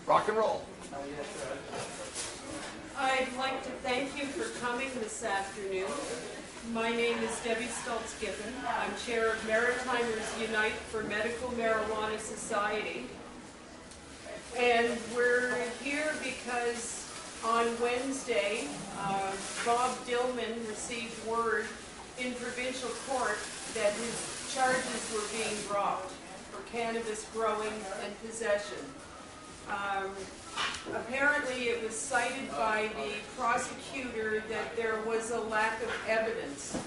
Rock and roll. I'd like to thank you for coming this afternoon. My name is Debbie Stultz-Giffen. I'm chair of Maritimers Unite for Medical Marijuana Society. And we're here because on Wednesday, Bob Dillman received word in provincial court that his charges were being dropped for cannabis growing and possession. Apparently it was cited by the prosecutor that there was a lack of evidence.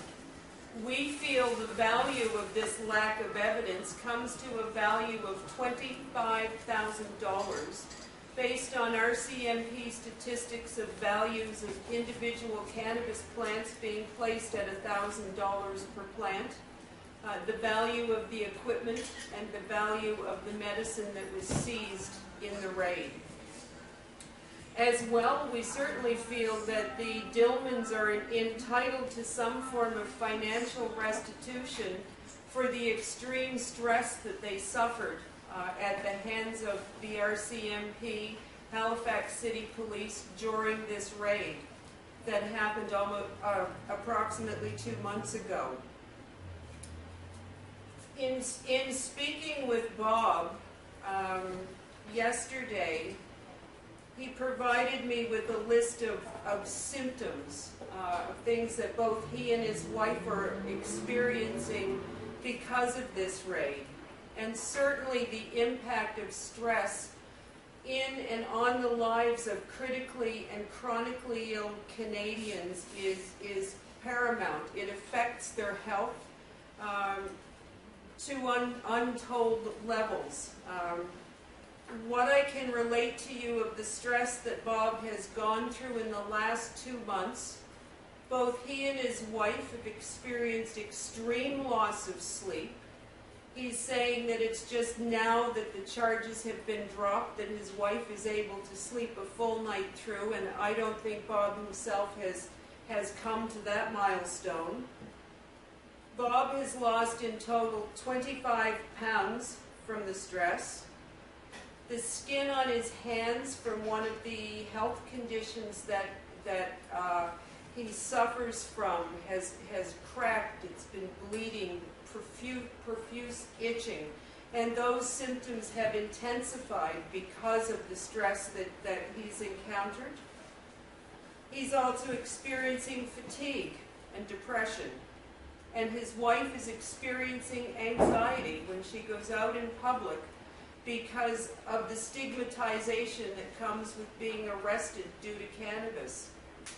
We feel the value of this lack of evidence comes to a value of $25,000 based on RCMP statistics of values of individual cannabis plants being placed at $1,000 per plant, the value of the equipment, and the value of the medicine that was seized in the raid. As well, we certainly feel that the Dillmans are entitled to some form of financial restitution for the extreme stress that they suffered at the hands of the RCMP, Halifax City Police during this raid that happened approximately 2 months ago. In speaking with Bob yesterday, he provided me with a list of symptoms, of things that both he and his wife are experiencing because of this raid. And certainly the impact of stress in and on the lives of critically and chronically ill Canadians is paramount. It affects their health to untold levels. What I can relate to you of the stress that Bob has gone through in the last 2 months, both he and his wife have experienced extreme loss of sleep. He's saying that it's just now that the charges have been dropped that his wife is able to sleep a full night through, and I don't think Bob himself has come to that milestone. Bob has lost in total 25 pounds from the stress. The skin on his hands from one of the health conditions that he suffers from has cracked. It's been bleeding, profuse itching, and those symptoms have intensified because of the stress that he's encountered. He's also experiencing fatigue and depression, and his wife is experiencing anxiety when she goes out in public because of the stigmatization that comes with being arrested due to cannabis.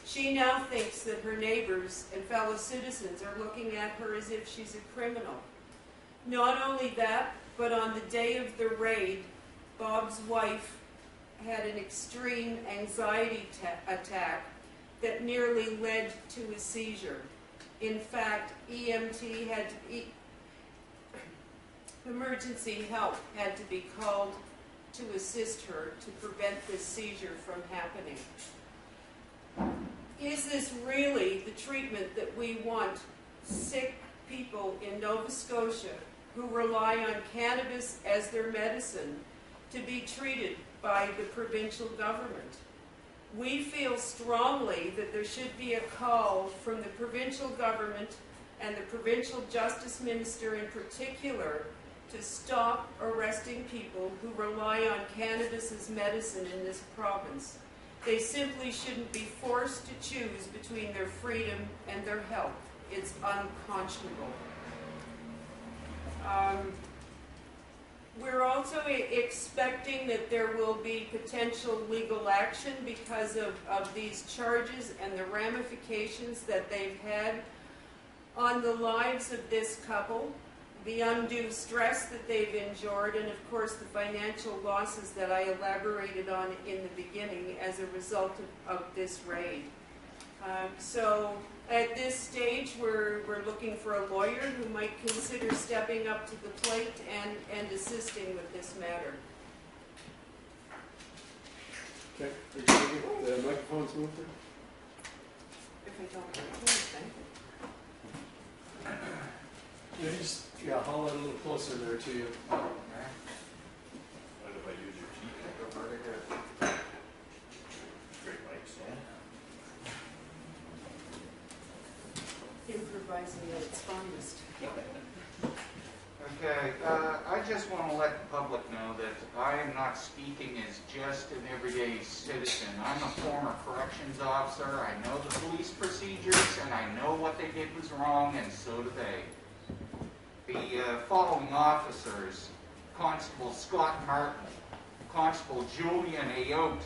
She now thinks that her neighbors and fellow citizens are looking at her as if she's a criminal. Not only that, but on the day of the raid, Bob's wife had an extreme anxiety attack that nearly led to a seizure. In fact, emergency help had to be called to assist her to prevent this seizure from happening. Is this really the treatment that we want sick people in Nova Scotia who rely on cannabis as their medicine to be treated by the provincial government? We feel strongly that there should be a call from the provincial government and the provincial justice minister in particular to stop arresting people who rely on cannabis as medicine in this province. They simply shouldn't be forced to choose between their freedom and their health. It's unconscionable. We're also expecting that there will be potential legal action because of these charges and the ramifications that they've had on the lives of this couple, the undue stress that they've endured, and of course the financial losses that I elaborated on in the beginning as a result of this raid. So at this stage we're looking for a lawyer who might consider stepping up to the plate and assisting with this matter. Okay, are you going to get the microphones moved there? If I don't hear anything. Yeah, haul it a little closer there to you. What if I use your cheek? advertising at its finest. Okay, I just want to let the public know that I am not speaking as just an everyday citizen. I'm a former corrections officer. I know the police procedures, and I know what they did was wrong, and so do they. The following officers: Constable Scott Martin, Constable Julian Ayotte,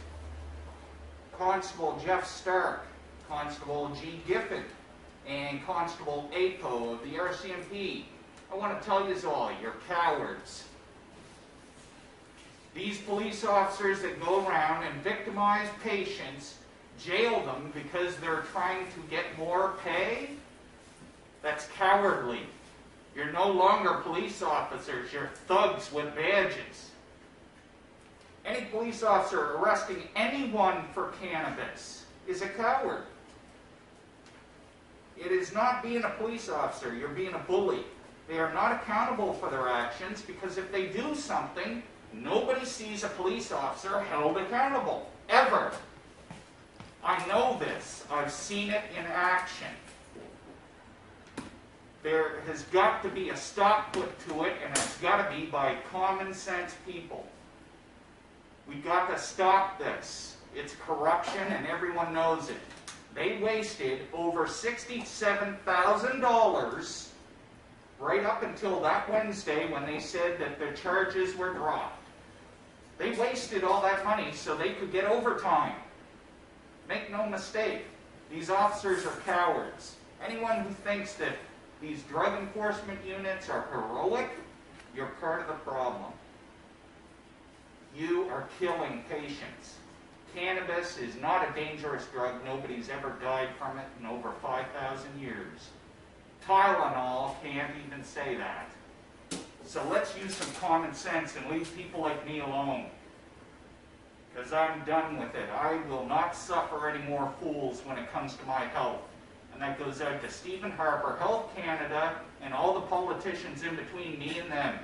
Constable Jeff Stark, Constable G. Giffen, and Constable Apo of the RCMP. I want to tell you all, you're cowards. These police officers that go around and victimize patients, jail them because they're trying to get more pay, that's cowardly. You're no longer police officers, you're thugs with badges. Any police officer arresting anyone for cannabis is a coward. It is not being a police officer, you're being a bully. They are not accountable for their actions because if they do something, nobody sees a police officer held accountable, ever. I know this. I've seen it in action. There has got to be a stop put to it, and it's got to be by common sense people. We've got to stop this. It's corruption, and everyone knows it. They wasted over $67,000 right up until that Wednesday when they said that the charges were dropped. They wasted all that money so they could get overtime. Make no mistake, these officers are cowards. Anyone who thinks that these drug enforcement units are heroic, you're part of the problem. You are killing patients. Cannabis is not a dangerous drug. Nobody's ever died from it in over 5,000 years. Tylenol can't even say that. So let's use some common sense and leave people like me alone. Because I'm done with it. I will not suffer any more fools when it comes to my health. And that goes out to Stephen Harper, Health Canada, and all the politicians in between me and them.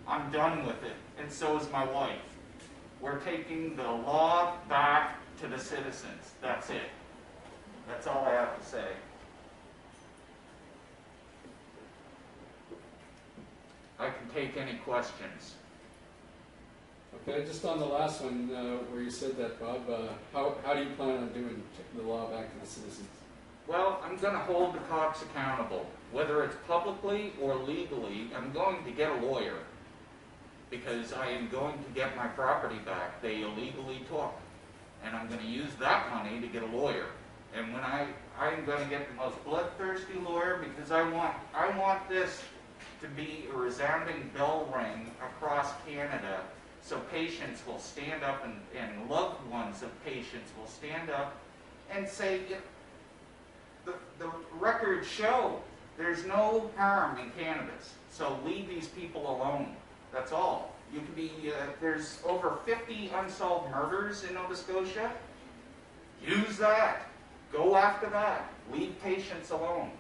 I'm done with it. And so is my wife. We're taking the law back to the citizens. That's it. That's all I have to say. I can take any questions. Okay, just on the last one where you said that, Bob, how do you plan on doing the law back to the citizens? Well, I'm going to hold the cops accountable. Whether it's publicly or legally, I'm going to get a lawyer. Because I am going to get my property back. They illegally took. And I'm going to use that money to get a lawyer. And when I'm going to get the most bloodthirsty lawyer because I want this to be a resounding bell ring across Canada so patients will stand up and loved ones of patients will stand up and say, the records show there's no harm in cannabis. So leave these people alone. That's all. You can be, there's over 50 unsolved murders in Nova Scotia. Use that. Go after that. Leave patients alone.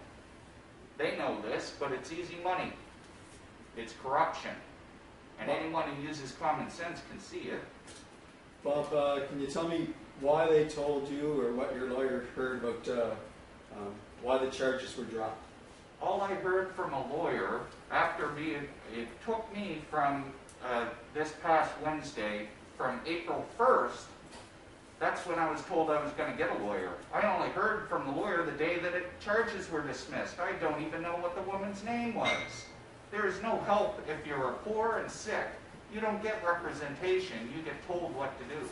They know this, but it's easy money. It's corruption. And anyone who uses common sense can see it. Bob, can you tell me why they told you or what your lawyer heard about why the charges were dropped? All I heard from a lawyer after it took me from this past Wednesday, from April 1st, that's when I was told I was going to get a lawyer. I only heard from the lawyer the day that charges were dismissed. I don't even know what the woman's name was. There is no help if you're poor and sick. You don't get representation. You get told what to do.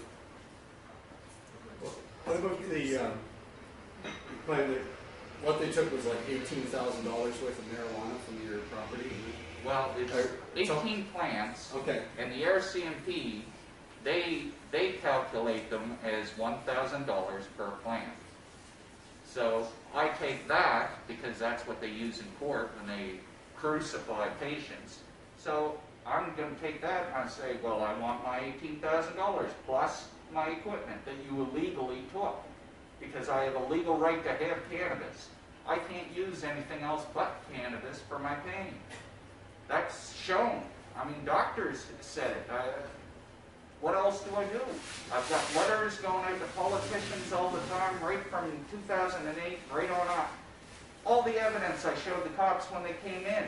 What about the claim that what they took was like $18,000 worth of marijuana from your property? Well, it's 18 plants, okay. And the RCMP, they calculate them as $1,000 per plant. So I take that because that's what they use in court when they crucify patients. So I'm going to take that and I say, well, I want my $18,000 plus my equipment that you illegally took because I have a legal right to have cannabis. I can't use anything else but cannabis for my pain. That's shown. I mean, doctors said it. What else do I do? I've got letters going out to politicians all the time, right from 2008, right on up. all the evidence I showed the cops when they came in.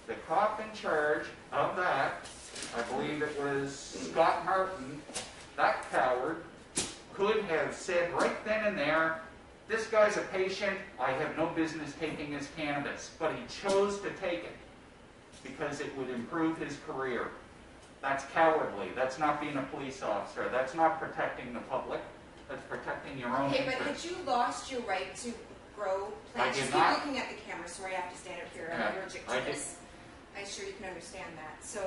The cop in charge of that, I believe it was Scott Martin, that coward, could have said right then and there, this guy's a patient, I have no business taking his cannabis. But he chose to take it because it would improve his career. That's cowardly. That's not being a police officer. That's not protecting the public. That's protecting your own Okay, but interests. had you lost your right to grow plants? I did Just not. keep looking at the camera. Sorry, I have to stand up here. Yeah, I'm allergic I to did. this. I'm sure you can understand that. So,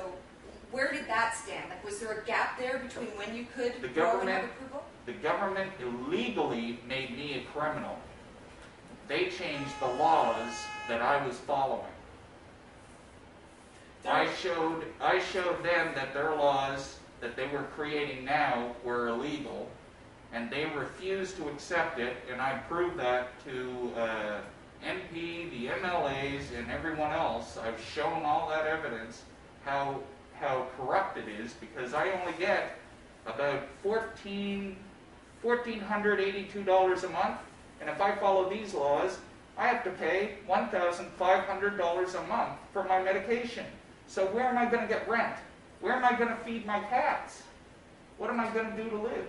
where did that stand? Like, was there a gap there between when you could The grow and have government- approval? The government illegally made me a criminal. They changed the laws that I was following. I showed them that their laws that they were creating now were illegal, and they refused to accept it, and I proved that to MP, the MLAs, and everyone else. I've shown all that evidence, how corrupt it is, because I only get about $1,482 a month, and if I follow these laws, I have to pay $1,500 a month for my medication. So where am I going to get rent? Where am I going to feed my cats? What am I going to do to live?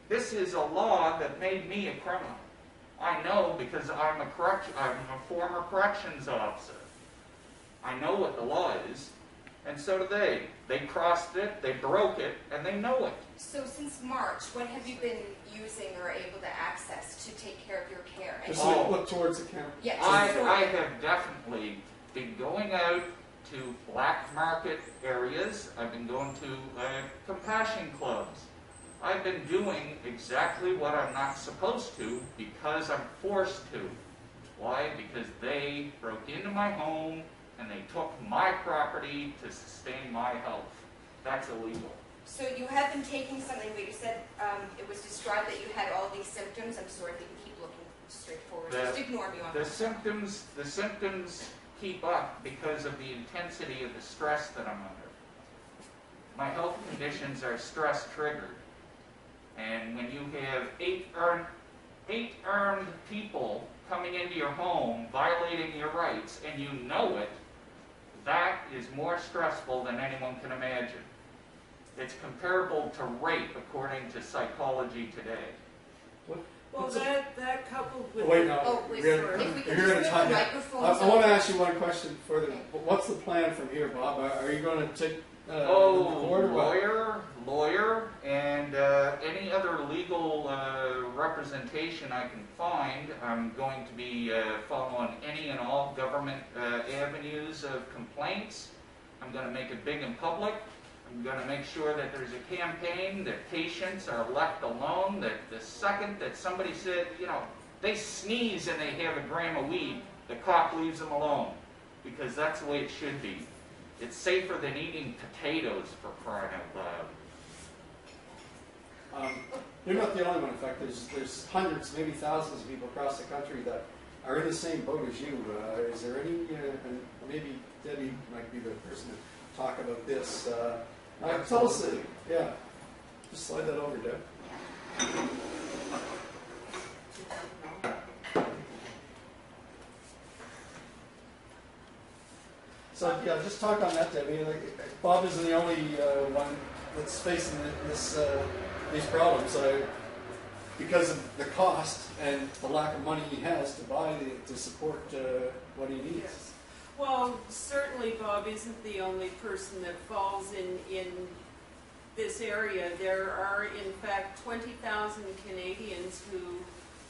This is a law that made me a criminal. I know because I'm a former corrections officer. I know what the law is, and so do they. They crossed it, they broke it, and they know it. So, since March, what have you been using or able to access to take care of your care? And Just Oh. look towards the camera. yes, I have definitely been going out to black market areas. I've been going to compassion clubs. I've been doing exactly what I'm not supposed to because I'm forced to. Why? Because they broke into my home and they took my property to sustain my health. That's illegal. So you have been taking something, but you said it was described that you had all these symptoms. I'm sorry if you keep looking straight forward. Just ignore me on The that. symptoms keep up because of the intensity of the stress that I'm under. My health conditions are stress triggered. And when you have eight armed people coming into your home, violating your rights, and you know it, that is more stressful than anyone can imagine. It's comparable to rape, according to psychology today. Well, that coupled with... Wait, no. Oh, wait, We're sorry. gonna- If we you're could gonna just time move the it. microphones I want over. to ask you one question further. Okay. What's the plan from here, Bob? Are you going to take the court or what? Lawyer, and any other legal representation I can find. I'm going to be following any and all government avenues of complaints. I'm going to make it big and public. I'm going to make sure that there's a campaign, that patients are left alone, that the second that somebody said, they sneeze and they have a gram of weed, the cop leaves them alone. Because that's the way it should be. It's safer than eating potatoes, for crying out loud. You're not the only one. In fact, there's hundreds, maybe thousands of people across the country that are in the same boat as you. Is there any, and maybe Debbie might be the person to talk about this. Tell us, yeah, just slide that over, Deb. So yeah, just talk on that, Debbie. Bob isn't the only one that's facing these problems because of the cost and the lack of money he has to support what he needs. Yes. Well, certainly Bob isn't the only person that falls in this area. There are, in fact, 20,000 Canadians who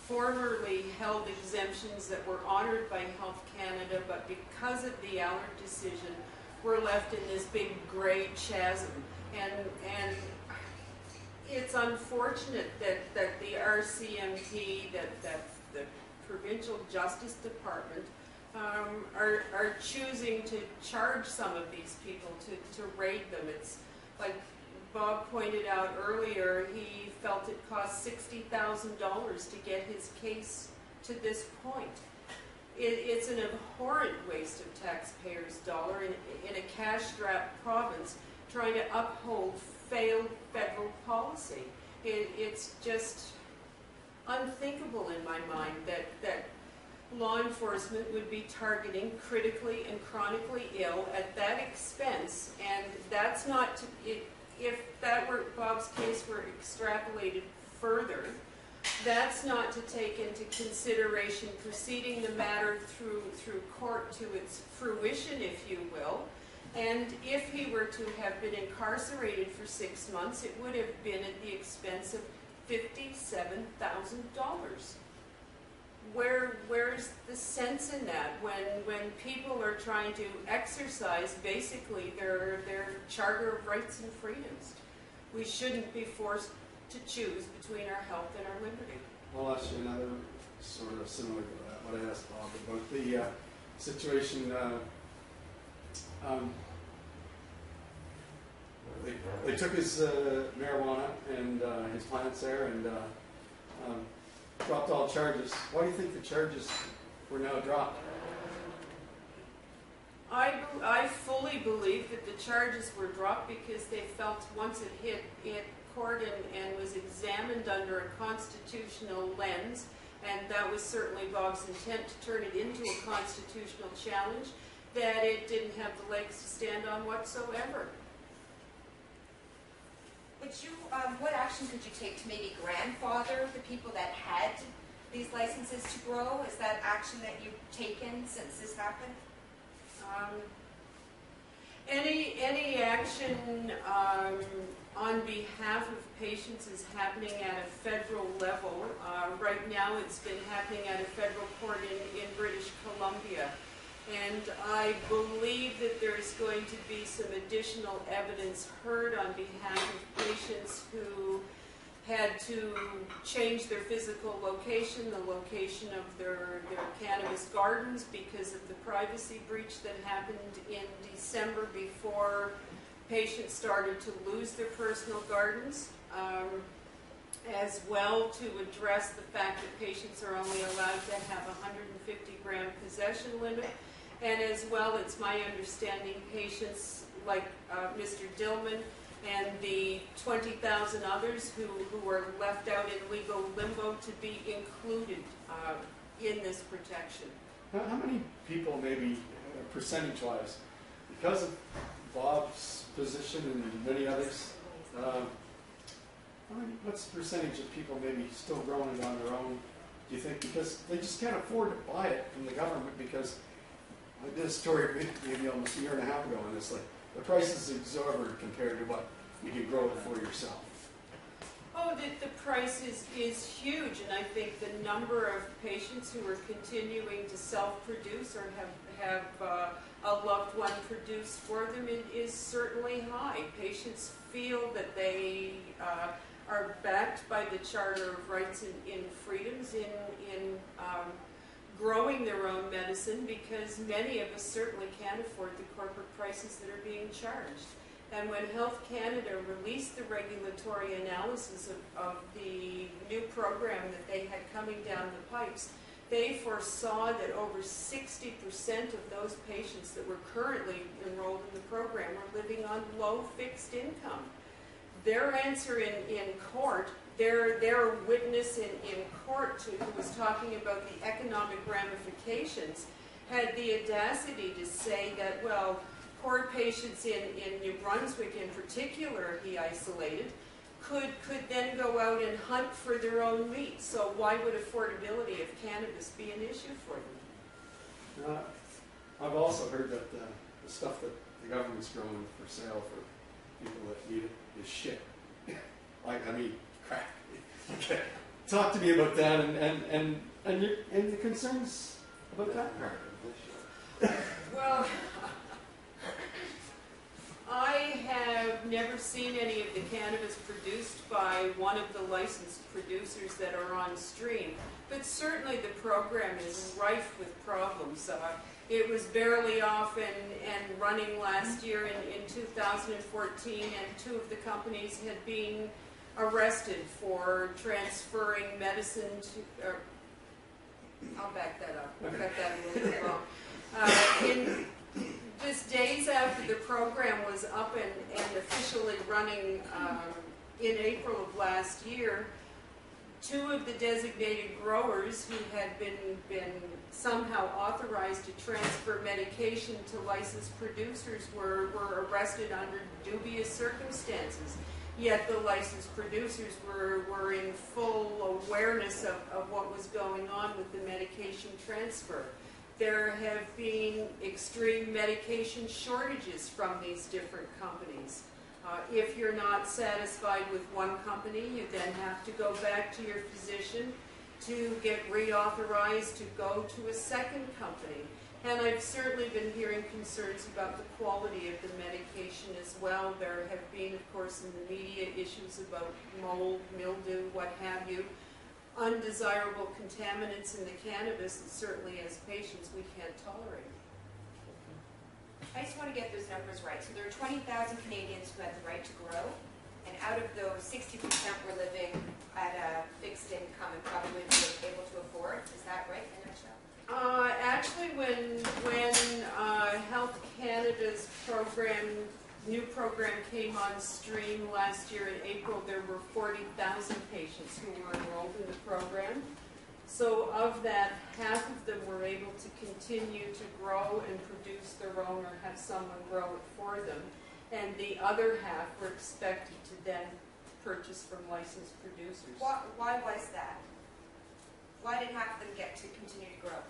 formerly held exemptions that were honored by Health Canada, but because of the Allard decision, were left in this big gray chasm. And it's unfortunate that the RCMP, that the Provincial Justice Department, are choosing to charge some of these people to raid them. It's like Bob pointed out earlier, he felt it cost $60,000 to get his case to this point. It's an abhorrent waste of taxpayers' dollar in a cash-strapped province trying to uphold failed federal policy. It's just unthinkable in my mind that law enforcement would be targeting critically and chronically ill at that expense, and that's not to, if that were Bob's case were extrapolated further, that's not to take into consideration proceeding the matter through court to its fruition, if you will. And if he were to have been incarcerated for 6 months, it would have been at the expense of $57,000. Where's the sense in that when people are trying to exercise basically their Charter of Rights and Freedoms? We shouldn't be forced to choose between our health and our liberty. I'll ask you another sort of similar to that, what I asked Bob about the situation. They took his marijuana and his plants there and dropped all charges. Why do you think the charges were now dropped? I fully believe that the charges were dropped because they felt once it hit court and was examined under a constitutional lens, and that was certainly Bob's intent to turn it into a constitutional challenge, that it didn't have the legs to stand on whatsoever. Would you, what action could you take to maybe grandfather the people that had these licenses to grow? Is that action that you've taken since this happened? Any action on behalf of patients is happening at a federal level. Right now it's been happening at a federal court in British Columbia. And I believe that there's going to be some additional evidence heard on behalf of patients who had to change their physical location, the location of their cannabis gardens, because of the privacy breach that happened in December before patients started to lose their personal gardens, as well to address the fact that patients are only allowed to have a 150-gram possession limit. And as well, it's my understanding patients like Mr. Dillman and the 20,000 others who are left out in legal limbo to be included in this protection. How many people, maybe percentage-wise, because of Bob's position and many others, what's the percentage of people maybe still growing it on their own, do you think? Because they just can't afford to buy it from the government, because I did a story maybe almost a year and a half ago, and it's like the price is exorbitant compared to what you can grow it for yourself. Oh, the price is huge, and I think the number of patients who are continuing to self-produce or have a loved one produce for them is certainly high. Patients feel that they are backed by the Charter of Rights and Freedoms in growing their own medicine, because many of us certainly can't afford the corporate prices that are being charged. And when Health Canada released the regulatory analysis of the new program that they had coming down the pipes, they foresaw that over 60% of those patients that were currently enrolled in the program were living on low fixed income. Their answer in court, their witness in court who was talking about the economic ramifications, had the audacity to say that, well, poor patients in New Brunswick in particular, he isolated, could then go out and hunt for their own meat. So why would affordability of cannabis be an issue for them? I've also heard that the stuff that the government's growing for sale for people that need it is shit. I mean, crap. Okay. Talk to me about that and the concerns about that part. Well, I have never seen any of the cannabis produced by one of the licensed producers that are on stream, but certainly the program is rife with problems. It was barely off and running last year in 2014, and two of the companies had been arrested for transferring medicine to, I'll back that up, I got that a little bit wrong. Just days after the program was up and officially running in April of last year, two of the designated growers who had been somehow authorized to transfer medication to licensed producers were arrested under dubious circumstances. Yet the licensed producers were in full awareness of what was going on with the medication transfer. There have been extreme medication shortages from these different companies. If you're not satisfied with one company, you then have to go back to your physician to get reauthorized to go to a second company. And I've certainly been hearing concerns about the quality of the medication as well. There have been, of course, in the media issues about mold, mildew, what have you. Undesirable contaminants in the cannabis that certainly as patients we can't tolerate. I just want to get those numbers right. So there are 20,000 Canadians who had the right to grow, and out of those, 60% were living at a fixed income and probably would be able to afford. Is that right in a nutshell? Actually, when Health Canada's new program came on stream last year in April, there were 40,000 patients who were enrolled in the program. So of that, half of them were able to continue to grow and produce their own or have someone grow it for them. And the other half were expected to then purchase from licensed producers. Why was that? Why did half of them get to continue to grow?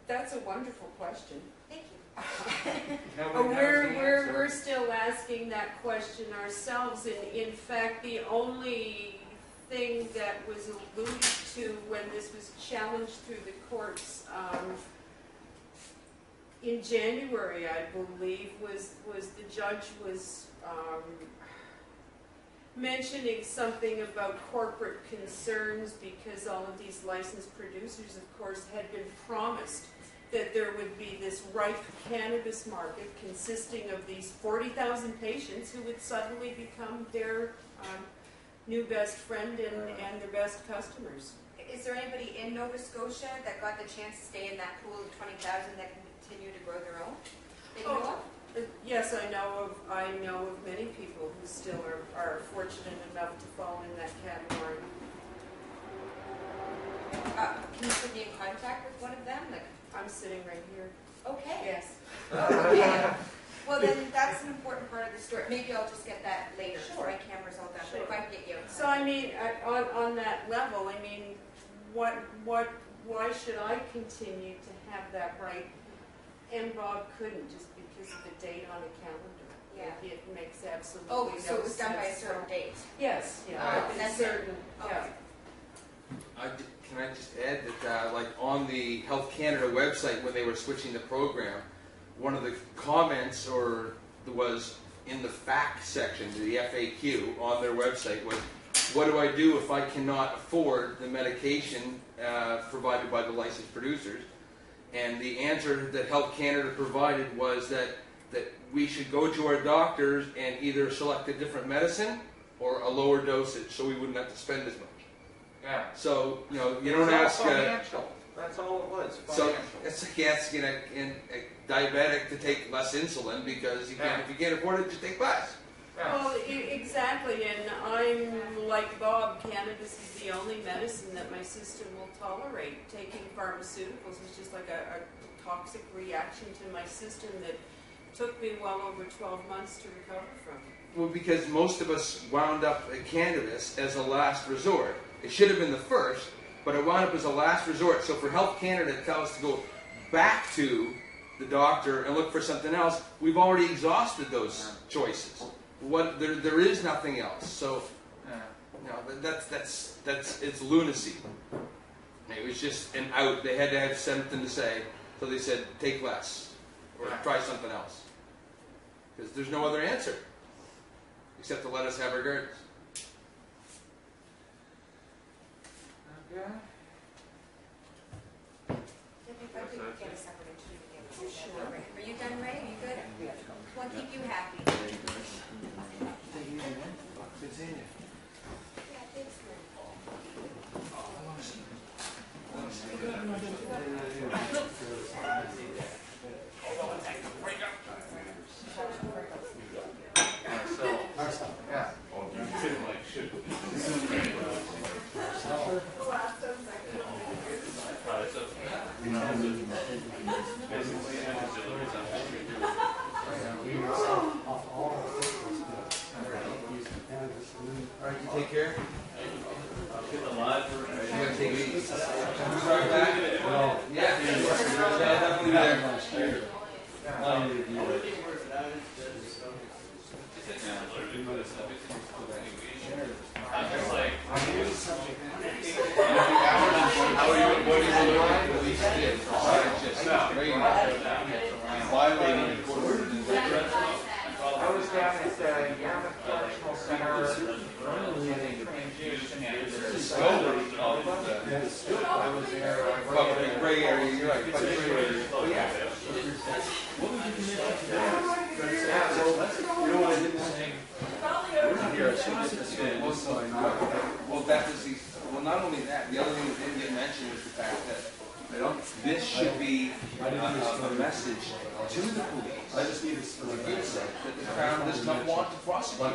That's a wonderful question. Thank you. Nobody knows the answer. We're still asking that question ourselves. And in fact, the only thing that was alluded to when this was challenged through the courts in January, I believe, was the judge was mentioning something about corporate concerns because all of these licensed producers, of course, had been promised that there would be this ripe cannabis market consisting of these 40,000 patients who would suddenly become their new best friend and their best customers. Is there anybody in Nova Scotia that got the chance to stay in that pool of 20,000 that can continue to grow their own? Yes, I know of many people who still are fortunate enough to fall in that category. Can you put me in contact with one of them? I'm sitting right here. Okay. Yes. Okay. Well, then that's an important part of the story. Maybe I'll just get that later. Sure. My camera's all done. Sure. But if I can get you. So I mean, on that level, I mean, why should I continue to have that right? And Bob couldn't just because of the date on the calendar. Yeah. It makes absolutely Oh, no sense. so it was done by a certain date. Yes. Yeah. Oh, It's certain. Yeah. Can I just add that, like on the Health Canada website, when they were switching the program, one of the comments was in the fact section, the FAQ on their website was, what do I do if I cannot afford the medication provided by the licensed producers? And the answer that Health Canada provided was that we should go to our doctors and either select a different medicine or a lower dosage so we wouldn't have to spend as much. Yeah. So, you know, you don't It's all ask... financial. That's all it was, So financial. it's like asking a diabetic to take less insulin because if you can't afford it, just take less. Yeah. Well, exactly, and I'm like Bob. Cannabis is the only medicine that my system will tolerate. Taking pharmaceuticals is just like a toxic reaction to my system that took me well over 12 months to recover from. Well, because most of us wound up at cannabis as a last resort. It should have been the first, but it wound up as a last resort. So for Health Canada to tell us to go back to the doctor and look for something else, we've already exhausted those choices. There is nothing else. So, that's it's lunacy. It was just an out. They had to have something to say, so they said take less or try something else because there's no other answer except to let us have our gardens. Okay. If I could get a separate interview. Sure. Are you done, Ray? Are you good? Yeah. Well, keep you happy. Good seeing you. Yeah, thanks, Ray. So, yeah. All right, you take care. You gotta take it easy. Sorry, back? Yeah. Definitely there. I was down at the Yarmouth Correctional Center in a transition I was there. Fucking gray area, you're right. Fucking gray area. Oh, yeah. You know what I didn't say? Here, I should get this in. Well, that was the. Well, not only that, the other thing that didn't get mentioned was the fact that this should be a message to the police. I just need to That the Crown does not want to prosecute.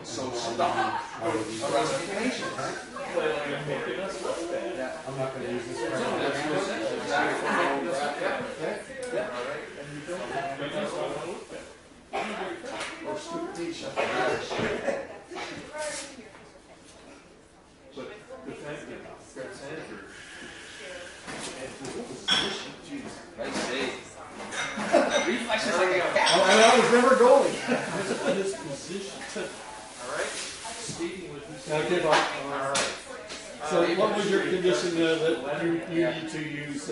So stop arresting patients. I'm not going to use this. Or stupid t-shirt. But the fact that Senator Nice save. Reflexes like a cat. I was never going. His position. All right. Speaking with his. Okay, Bob. All right. So what was your condition that you need to use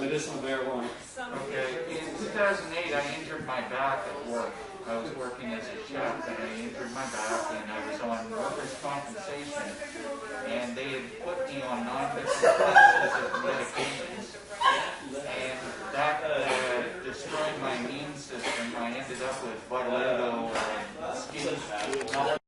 medicinal marijuana? Okay, in 2008, I injured my back at work. I was working as a chef, and I injured my back, and I was on workers' compensation, and they had put me on non-prescriptive medications, and that destroyed my immune system. I ended up with vitiligo